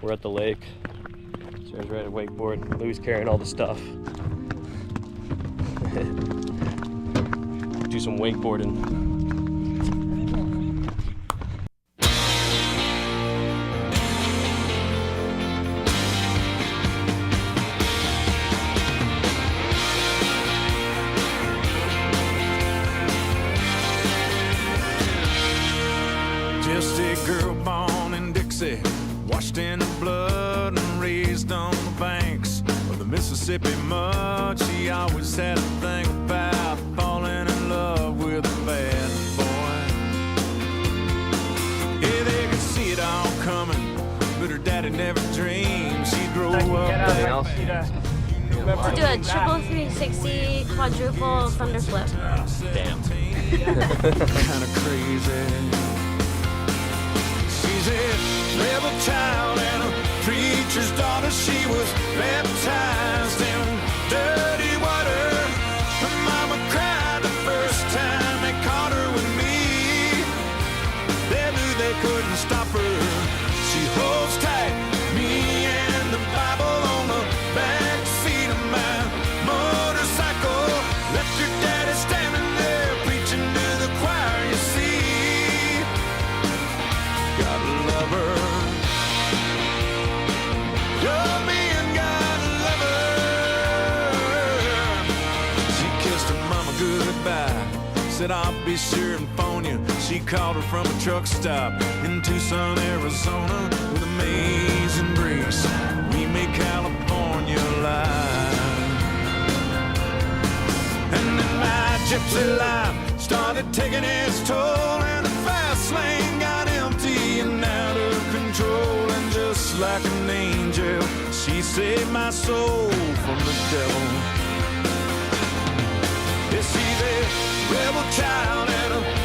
We're at the lake. Sarah's riding a wakeboard. Lou's carrying all the stuff. Do some wakeboarding. Just a girl born in Dixie, washed in the blood and raised on the banks of the Mississippi mud. She always had a thing about falling in love with a bad boy. Yeah, they could see it all coming, but her daddy never dreamed she'd grow up there. To do a triple 360 quadruple thunder flip. Damn. Kinda crazy. She's a rebel child and a preacher's daughter. She was baptized in dirty water. Her mama cried the first time they caught her with me. They knew they couldn't stop her. She holds tight, me and the Bible on the back seat of my motorcycle. Left your daddy standing there preaching to the choir, you see. Gotta love her. You're being gotta love her. She kissed her mama goodbye, said I'll be sure and phone you. She called her from a truck stop in Tucson, Arizona, with amazing grace. We made California alive. And then my gypsy life started taking its toll, and the fast lane got empty and out of control. And just like an angel, she saved my soul from the devil. Yeah, she's a rebel child and a